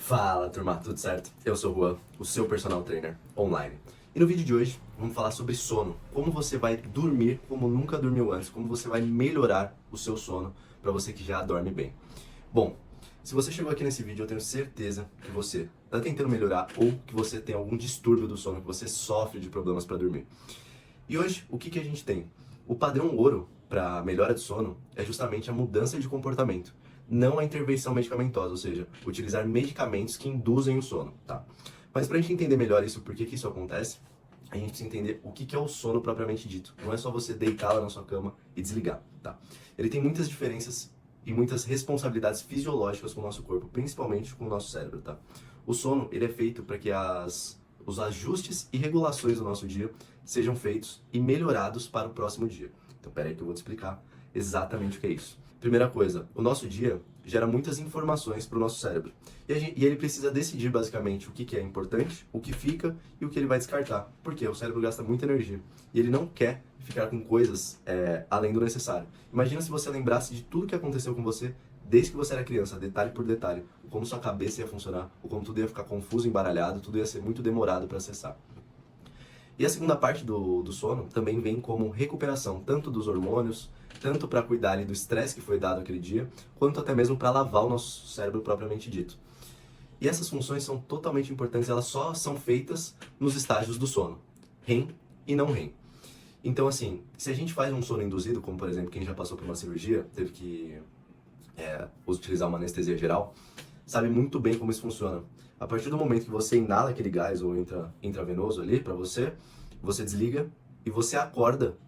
Fala, turma, tudo certo? Eu sou o Juan, o seu personal trainer online. E no vídeo de hoje, vamos falar sobre sono. Como você vai dormir como nunca dormiu antes, como você vai melhorar o seu sono para você que já dorme bem. Bom, se você chegou aqui nesse vídeo, eu tenho certeza que você está tentando melhorar ou que você tem algum distúrbio do sono, que você sofre de problemas para dormir. E hoje, o que a gente tem? O padrão ouro para melhora de sono é justamente a mudança de comportamento, não a intervenção medicamentosa, ou seja, utilizar medicamentos que induzem o sono, tá? Mas para a gente entender melhor isso, por que isso acontece, a gente precisa entender o que é o sono propriamente dito. Não é só você deitar lá na sua cama e desligar, tá? Ele tem muitas diferenças e muitas responsabilidades fisiológicas com o nosso corpo, principalmente com o nosso cérebro, tá? O sono, ele é feito para que os ajustes e regulações do nosso dia sejam feitos e melhorados para o próximo dia. Então, peraí que eu vou te explicar exatamente o que é isso. Primeira coisa, o nosso dia gera muitas informações para o nosso cérebro. E ele precisa decidir basicamente o que é importante, o que fica e o que ele vai descartar. Porque o cérebro gasta muita energia e ele não quer ficar com coisas além do necessário. Imagina se você lembrasse de tudo que aconteceu com você desde que você era criança, detalhe por detalhe, como sua cabeça ia funcionar, ou como tudo ia ficar confuso, embaralhado, tudo ia ser muito demorado para acessar. E a segunda parte do sono também vem como recuperação, tanto dos hormônios, tanto para cuidar ali do estresse que foi dado aquele dia, quanto até mesmo para lavar o nosso cérebro propriamente dito. E essas funções são totalmente importantes, elas só são feitas nos estágios do sono, REM e não REM. Então, assim, se a gente faz um sono induzido, como por exemplo quem já passou por uma cirurgia, teve que utilizar uma anestesia geral, sabe muito bem como isso funciona. A partir do momento que você inala aquele gás ou intravenoso ali para você, você desliga e você acorda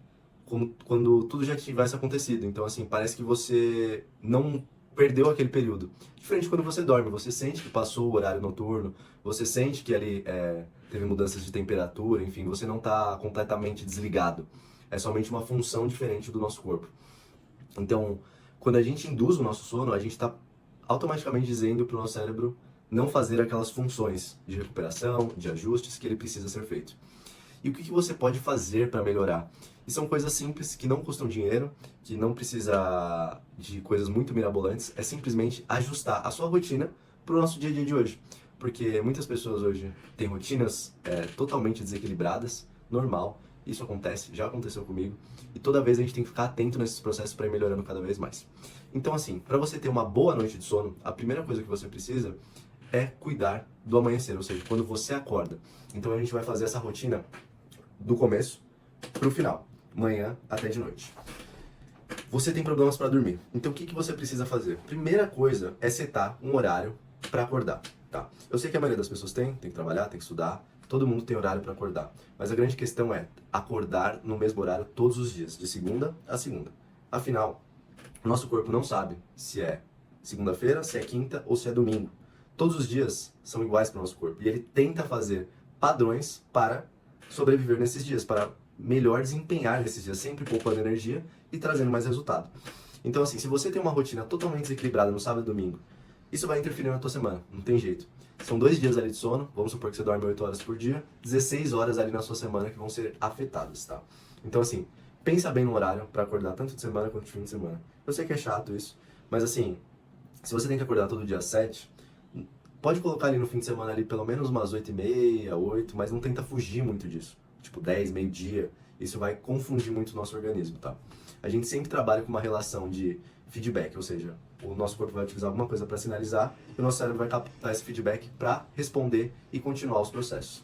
quando tudo já tivesse acontecido. Então, assim, parece que você não perdeu aquele período. Diferente quando você dorme, você sente que passou o horário noturno, você sente que ali teve mudanças de temperatura, enfim, você não está completamente desligado. É somente uma função diferente do nosso corpo. Então, quando a gente induz o nosso sono, a gente está automaticamente dizendo para o nosso cérebro não fazer aquelas funções de recuperação, de ajustes que ele precisa ser feito. E o que você pode fazer para melhorar? E são coisas simples, que não custam dinheiro, que não precisa de coisas muito mirabolantes, é simplesmente ajustar a sua rotina para o nosso dia a dia de hoje. Porque muitas pessoas hoje têm rotinas totalmente desequilibradas, normal, isso acontece, já aconteceu comigo, e toda vez a gente tem que ficar atento nesses processos para ir melhorando cada vez mais. Então, assim, para você ter uma boa noite de sono, a primeira coisa que você precisa é cuidar do amanhecer, ou seja, quando você acorda. Então a gente vai fazer essa rotina do começo para o final, manhã até de noite. Você tem problemas para dormir, então o que você precisa fazer? Primeira coisa é setar um horário para acordar, tá? Eu sei que a maioria das pessoas tem que trabalhar, tem que estudar, todo mundo tem horário para acordar, mas a grande questão é acordar no mesmo horário todos os dias, de segunda a segunda. Afinal, o nosso corpo não sabe se é segunda-feira, se é quinta ou se é domingo. Todos os dias são iguais para o nosso corpo e ele tenta fazer padrões para sobreviver nesses dias, para melhor desempenhar nesses dias, sempre poupando energia e trazendo mais resultado. Então, assim, se você tem uma rotina totalmente desequilibrada no sábado e domingo, isso vai interferir na tua semana, não tem jeito. São 2 dias ali de sono, vamos supor que você dorme 8 horas por dia, 16 horas ali na sua semana que vão ser afetadas, tá? Então, assim, pensa bem no horário para acordar tanto de semana quanto de fim de semana. Eu sei que é chato isso, mas assim, se você tem que acordar todo dia às 7, pode colocar ali no fim de semana ali pelo menos umas 8h30, 8, mas não tenta fugir muito disso. Tipo 10, meio-dia, isso vai confundir muito o nosso organismo, tá? A gente sempre trabalha com uma relação de feedback, ou seja, o nosso corpo vai utilizar alguma coisa para sinalizar e o nosso cérebro vai captar esse feedback para responder e continuar os processos.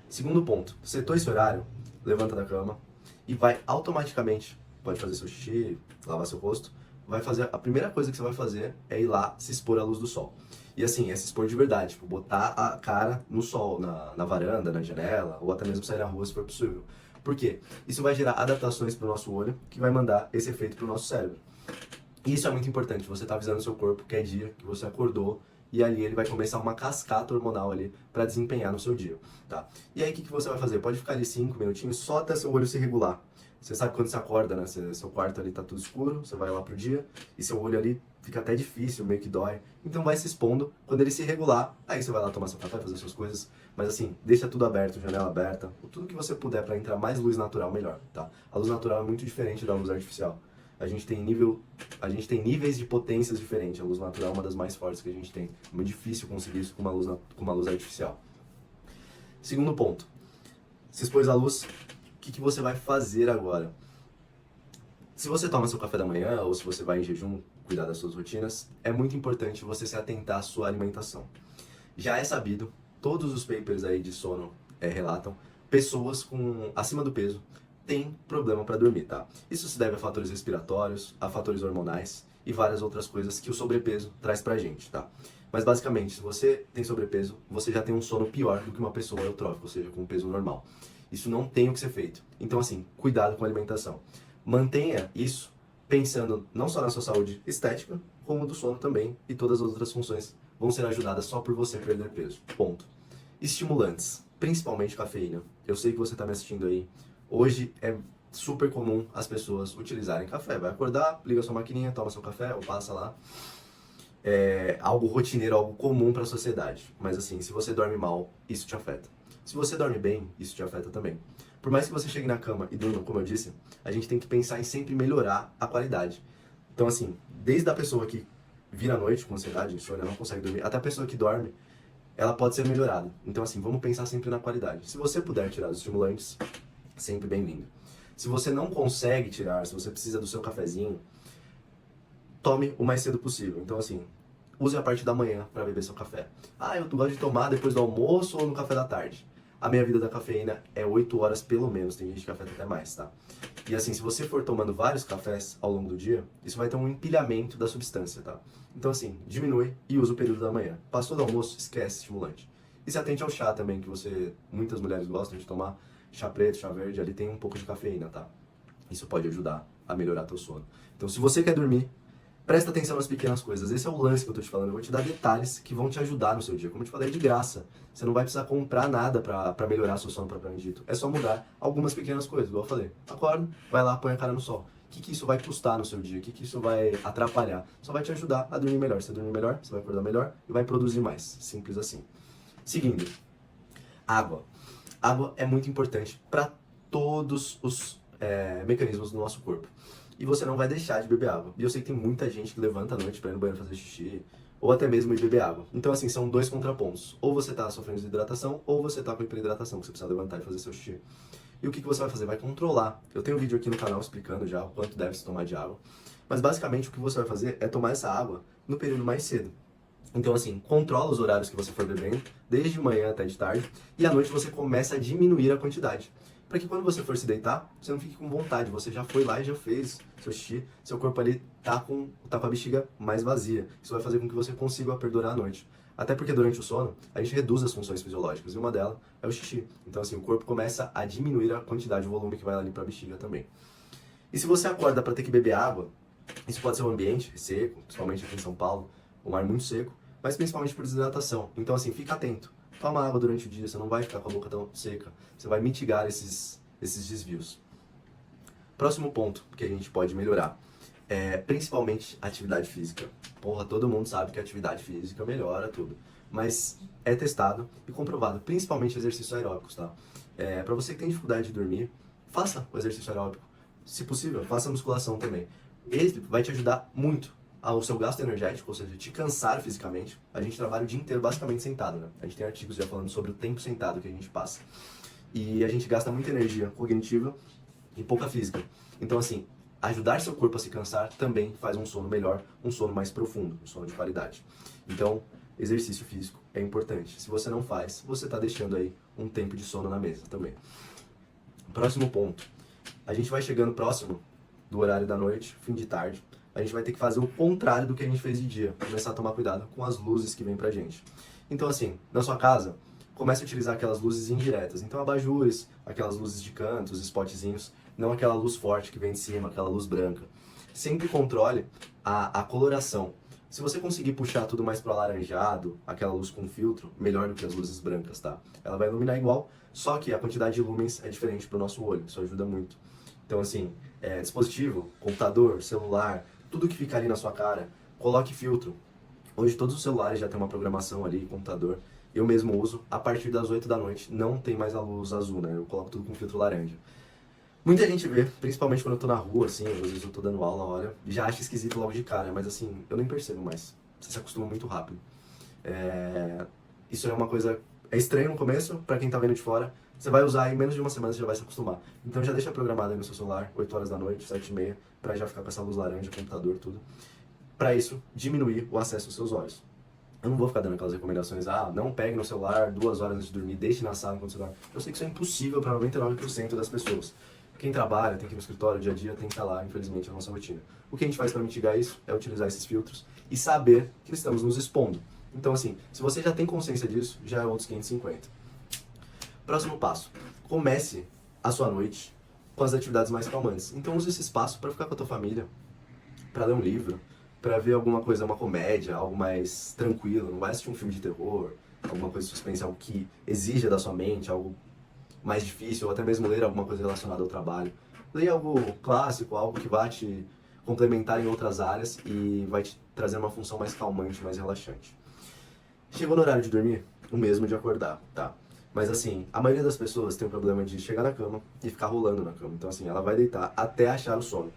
Segundo ponto, setou esse horário, levanta da cama e vai automaticamente, pode fazer seu xixi, lavar seu rosto, vai fazer, a primeira coisa que você vai fazer é ir lá se expor à luz do sol. E assim, é se expor de verdade, tipo, botar a cara no sol, na varanda, na janela, ou até mesmo sair na rua se for possível. Por quê? Isso vai gerar adaptações para o nosso olho, que vai mandar esse efeito para o nosso cérebro. E isso é muito importante, você está avisando o seu corpo que é dia, que você acordou, e ali ele vai começar uma cascata hormonal ali para desempenhar no seu dia, tá? E aí o que você vai fazer? Pode ficar ali 5 minutinhos só até seu olho se regular. Você sabe quando você acorda, né? Seu quarto ali tá tudo escuro, você vai lá pro dia e seu olho ali fica até difícil, meio que dói. Então vai se expondo, quando ele se regular, aí você vai lá tomar seu café, fazer suas coisas. Mas assim, deixa tudo aberto, janela aberta, tudo que você puder para entrar mais luz natural, melhor, tá? A luz natural é muito diferente da luz artificial. a gente tem níveis de potências diferentes. A luz natural é uma das mais fortes que a gente tem. É muito difícil conseguir isso com uma luz artificial. Segundo ponto, se expôs à luz, o que você vai fazer agora? Se você toma seu café da manhã ou se você vai em jejum, cuidar das suas rotinas, é muito importante você se atentar à sua alimentação. Já é sabido, todos os papers aí de sono relatam, pessoas acima do peso têm problema para dormir, tá? Isso se deve a fatores respiratórios, a fatores hormonais e várias outras coisas que o sobrepeso traz pra gente, tá? Mas basicamente, se você tem sobrepeso, você já tem um sono pior do que uma pessoa eutrófica, ou seja, com peso normal. Isso não tem o que ser feito. Então assim, cuidado com a alimentação. Mantenha isso pensando não só na sua saúde estética, como do sono também, e todas as outras funções vão ser ajudadas só por você perder peso. Ponto. Estimulantes, principalmente cafeína. Eu sei que você está me assistindo aí. Hoje é super comum as pessoas utilizarem café. Vai acordar, liga sua maquininha, toma seu café ou passa lá. É algo rotineiro, algo comum para a sociedade. Mas assim, se você dorme mal, isso te afeta. Se você dorme bem, isso te afeta também. Por mais que você chegue na cama e durma, como eu disse, a gente tem que pensar em sempre melhorar a qualidade. Então assim, desde a pessoa que vira à noite com ansiedade, insônia, não consegue dormir, até a pessoa que dorme, ela pode ser melhorada. Então assim, vamos pensar sempre na qualidade. Se você puder tirar os estimulantes, sempre bem-vindo. Se você não consegue tirar, se você precisa do seu cafezinho, tome o mais cedo possível. Então assim, use a parte da manhã para beber seu café. Ah, eu gosto de tomar depois do almoço ou no café da tarde. A meia vida da cafeína é 8 horas pelo menos, tem gente que afeta até mais, tá? E assim, se você for tomando vários cafés ao longo do dia, isso vai ter um empilhamento da substância, tá? Então assim, diminui e usa o período da manhã. Passou do almoço, esquece estimulante. E se atente ao chá também, que muitas mulheres gostam de tomar, chá preto, chá verde, ali tem um pouco de cafeína, tá? Isso pode ajudar a melhorar teu sono. Então se você quer dormir, presta atenção nas pequenas coisas. Esse é o lance que eu tô te falando. Eu vou te dar detalhes que vão te ajudar no seu dia. Como eu te falei, é de graça. Você não vai precisar comprar nada pra melhorar seu sono propriamente dito. É só mudar algumas pequenas coisas, igual eu falei. Acorda, vai lá, põe a cara no sol. O que isso vai custar no seu dia? O que isso vai atrapalhar? Só vai te ajudar a dormir melhor. Se você dormir melhor, você vai acordar melhor e vai produzir mais. Simples assim. Seguindo, água. Água é muito importante para todos os mecanismos do nosso corpo. E você não vai deixar de beber água. E eu sei que tem muita gente que levanta à noite pra ir no banheiro fazer xixi, ou até mesmo ir beber água. Então assim, são dois contrapontos. Ou você tá sofrendo de desidratação, ou você tá com hiperidratação, que você precisa levantar e fazer seu xixi. E o que você vai fazer? Vai controlar. Eu tenho um vídeo aqui no canal explicando já o quanto deve se tomar de água. Mas basicamente o que você vai fazer é tomar essa água no período mais cedo. Então assim, controla os horários que você for bebendo, desde manhã até de tarde, e à noite você começa a diminuir a quantidade. Para que quando você for se deitar, você não fique com vontade, você já foi lá e já fez seu xixi, seu corpo ali tá com a bexiga mais vazia. Isso vai fazer com que você consiga perdurar a noite. Até porque durante o sono, a gente reduz as funções fisiológicas, e uma delas é o xixi. Então assim, o corpo começa a diminuir a quantidade, o volume que vai ali para a bexiga também. E se você acorda para ter que beber água, isso pode ser um ambiente seco, principalmente aqui em São Paulo, um ar muito seco, mas principalmente por desidratação. Então assim, fica atento. Toma água durante o dia, você não vai ficar com a boca tão seca. Você vai mitigar esses desvios. Próximo ponto que a gente pode melhorar é principalmente atividade física. Porra, todo mundo sabe que a atividade física melhora tudo. Mas é testado e comprovado, principalmente exercícios aeróbicos, tá? Pra você que tem dificuldade de dormir, faça o exercício aeróbico. Se possível, faça a musculação também. Ele vai te ajudar muito ao seu gasto energético, ou seja, te cansar fisicamente. A gente trabalha o dia inteiro basicamente sentado, né? A gente tem artigos já falando sobre o tempo sentado que a gente passa. E a gente gasta muita energia cognitiva e pouca física. Então, assim, ajudar seu corpo a se cansar também faz um sono melhor, um sono mais profundo, um sono de qualidade. Então, exercício físico é importante. Se você não faz, você está deixando aí um tempo de sono na mesa também. Próximo ponto. A gente vai chegando próximo do horário da noite, fim de tarde. A gente vai ter que fazer o contrário do que a gente fez de dia. Começar a tomar cuidado com as luzes que vêm pra gente. Então assim, na sua casa, comece a utilizar aquelas luzes indiretas. Então abajures, aquelas luzes de canto, os spotzinhos, não aquela luz forte que vem de cima, aquela luz branca. Sempre controle a coloração. Se você conseguir puxar tudo mais pro alaranjado, aquela luz com filtro, melhor do que as luzes brancas, tá? Ela vai iluminar igual, só que a quantidade de lumens é diferente pro nosso olho, isso ajuda muito. Então assim, dispositivo, computador, celular, tudo que fica ali na sua cara, coloque filtro. Hoje todos os celulares já tem uma programação ali, computador. Eu mesmo uso, a partir das 8 da noite não tem mais a luz azul, né? Eu coloco tudo com filtro laranja. Muita gente vê, principalmente quando eu tô na rua, assim, às vezes eu tô dando aula, olha, já acha esquisito logo de cara, mas assim, eu nem percebo mais. Você se acostuma muito rápido. É, Isso é uma coisa. É estranho no começo, pra quem tá vendo de fora. Você vai usar e em menos de uma semana você já vai se acostumar. Então já deixa programado aí no seu celular, 8 horas da noite, 7h30, pra já ficar com essa luz laranja, computador, tudo. Pra isso, diminuir o acesso aos seus olhos. Eu não vou ficar dando aquelas recomendações, não pegue no celular 2 horas antes de dormir, deixe na sala enquanto você dorme. Eu sei que isso é impossível para 99% das pessoas. Quem trabalha, tem que ir no escritório, dia a dia, tem que estar lá, infelizmente, é a nossa rotina. O que a gente faz para mitigar isso é utilizar esses filtros e saber que estamos nos expondo. Então, assim, se você já tem consciência disso, já é outros 550. Próximo passo. Comece a sua noite com as atividades mais calmantes. Então, use esse espaço para ficar com a tua família, para ler um livro, para ver alguma coisa, uma comédia, algo mais tranquilo. Não vai assistir um filme de terror, alguma coisa de suspense, algo que exija da sua mente, algo mais difícil, ou até mesmo ler alguma coisa relacionada ao trabalho. Leia algo clássico, algo que vai te complementar em outras áreas e vai te trazer uma função mais calmante, mais relaxante. Chegou no horário de dormir? O mesmo de acordar, tá? Mas assim, a maioria das pessoas tem o problema de chegar na cama e ficar rolando na cama. Então assim, ela vai deitar até achar o sono.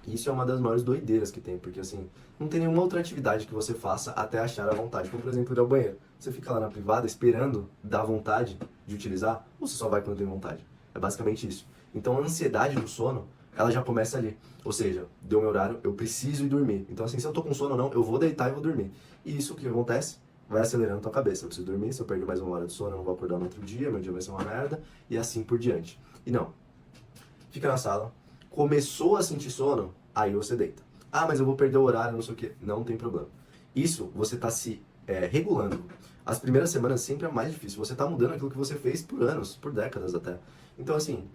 E isso é uma das maiores doideiras que tem, porque assim, não tem nenhuma outra atividade que você faça até achar a vontade. Como por exemplo, ir ao banheiro. Você fica lá na privada esperando dar vontade de utilizar, ou você só vai quando tem vontade? É basicamente isso. Então a ansiedade do sono, ela já começa ali. Ou seja, deu meu horário, eu preciso ir dormir. Então assim, se eu tô com sono ou não, eu vou deitar e vou dormir. E isso o que acontece? Vai acelerando a tua cabeça. Eu preciso dormir, se eu perder mais 1 hora de sono, eu não vou acordar no outro dia, meu dia vai ser uma merda, e assim por diante. E não. Fica na sala, começou a sentir sono, aí você deita. Ah, mas eu vou perder o horário, não sei o quê. Não tem problema. Isso você está se regulando. As primeiras semanas sempre é mais difícil. Você está mudando aquilo que você fez por anos, por décadas até. Então, assim,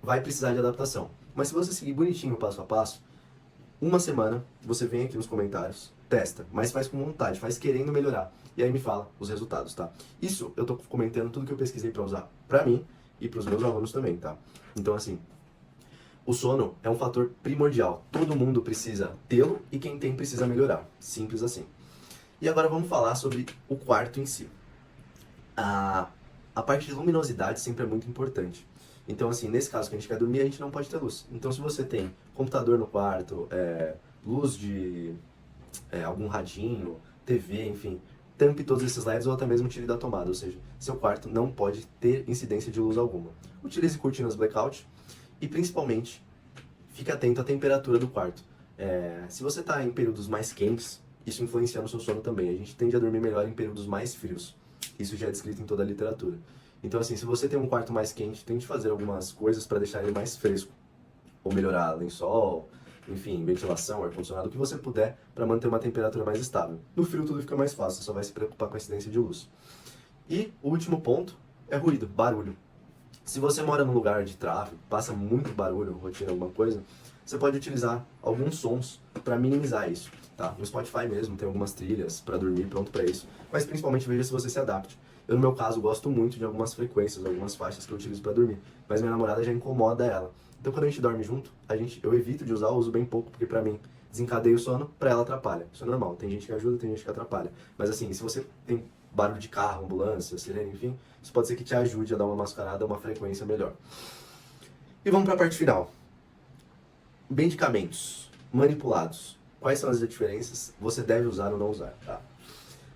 vai precisar de adaptação. Mas se você seguir bonitinho, passo a passo, uma semana você vem aqui nos comentários, testa, mas faz com vontade, faz querendo melhorar. E aí me fala os resultados, tá? Isso eu tô comentando tudo que eu pesquisei para usar pra mim e pros meus alunos também, tá? Então, assim, o sono é um fator primordial. Todo mundo precisa tê-lo e quem tem precisa melhorar. Simples assim. E agora vamos falar sobre o quarto em si. A parte de luminosidade sempre é muito importante. Então, assim, nesse caso que a gente quer dormir, a gente não pode ter luz. Então, se você tem computador no quarto, luz de algum radinho, TV, enfim, tampe todos esses LEDs ou até mesmo tire da tomada. Ou seja, seu quarto não pode ter incidência de luz alguma. Utilize cortinas blackout e, principalmente, fique atento à temperatura do quarto. Se você está em períodos mais quentes, isso influencia no seu sono também. A gente tende a dormir melhor em períodos mais frios. Isso já é descrito em toda a literatura. Então, assim, se você tem um quarto mais quente, tente fazer algumas coisas para deixar ele mais fresco. Ou melhorar lençol, enfim, ventilação, ar-condicionado, o que você puder para manter uma temperatura mais estável. No frio tudo fica mais fácil, só vai se preocupar com a incidência de luz. E o último ponto é ruído, barulho. Se você mora num lugar de tráfego, passa muito barulho, rotina, alguma coisa, você pode utilizar alguns sons para minimizar isso, tá? No Spotify mesmo tem algumas trilhas para dormir, pronto para isso. Mas principalmente veja se você se adapte. Eu, no meu caso, gosto muito de algumas frequências, algumas faixas que eu utilizo para dormir, mas minha namorada já incomoda ela. Então, quando a gente dorme junto, eu evito de usar, eu uso bem pouco, porque pra mim desencadeia o sono, pra ela atrapalha. Isso é normal, tem gente que ajuda, tem gente que atrapalha. Mas assim, se você tem barulho de carro, ambulância, sirene, enfim, isso pode ser que te ajude a dar uma mascarada, uma frequência melhor. E vamos pra parte final. Medicamentos manipulados. Quais são as diferenças? Você deve usar ou não usar, tá?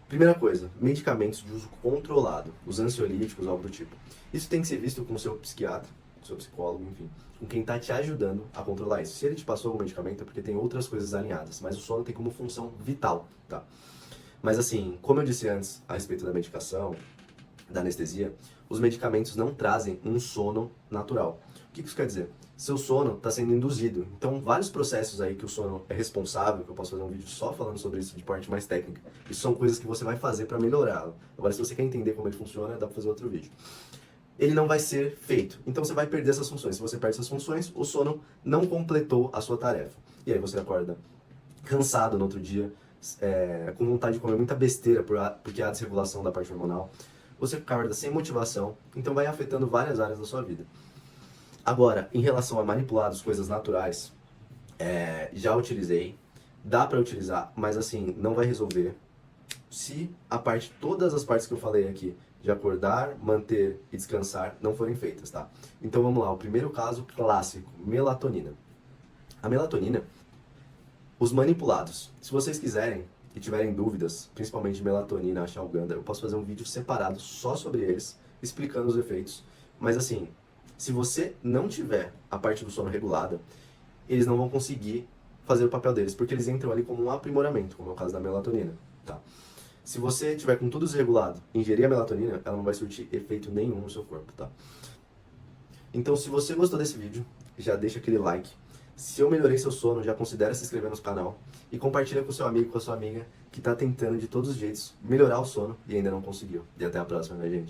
Primeira coisa, medicamentos de uso controlado, os ansiolíticos, algo do tipo. Isso tem que ser visto com o seu psiquiatra, com o seu psicólogo, enfim, com quem está te ajudando a controlar isso. Se ele te passou algum medicamento é porque tem outras coisas alinhadas, mas o sono tem como função vital, tá? Mas assim, como eu disse antes a respeito da medicação, da anestesia, os medicamentos não trazem um sono natural. O que isso quer dizer? Seu sono está sendo induzido. Então, vários processos aí que o sono é responsável, que eu posso fazer um vídeo só falando sobre isso de parte mais técnica, isso são coisas que você vai fazer para melhorá-lo. Agora, se você quer entender como ele funciona, dá para fazer outro vídeo. Ele não vai ser feito. Então, você vai perder essas funções. Se você perde essas funções, o sono não completou a sua tarefa. E aí você acorda cansado no outro dia, com vontade de comer muita besteira, porque há desregulação da parte hormonal. Você acorda sem motivação, então vai afetando várias áreas da sua vida. Agora, em relação a manipulados, coisas naturais, já utilizei, dá pra utilizar, mas assim, não vai resolver. Se todas as partes que eu falei aqui de acordar, manter e descansar não forem feitas, tá? Então vamos lá, o primeiro caso clássico, melatonina. A melatonina, os manipulados. Se vocês quiserem e tiverem dúvidas, principalmente melatonina, ashwagandha, eu posso fazer um vídeo separado só sobre eles, explicando os efeitos. Mas assim, se você não tiver a parte do sono regulada, eles não vão conseguir fazer o papel deles, porque eles entram ali como um aprimoramento, como é o caso da melatonina, tá? Se você tiver com tudo desregulado, ingerir a melatonina, ela não vai surtir efeito nenhum no seu corpo, tá? Então, se você gostou desse vídeo, já deixa aquele like. Se eu melhorei seu sono, já considere se inscrever no canal e compartilha com seu amigo, com a sua amiga que está tentando de todos os jeitos melhorar o sono e ainda não conseguiu. E até a próxima, minha gente.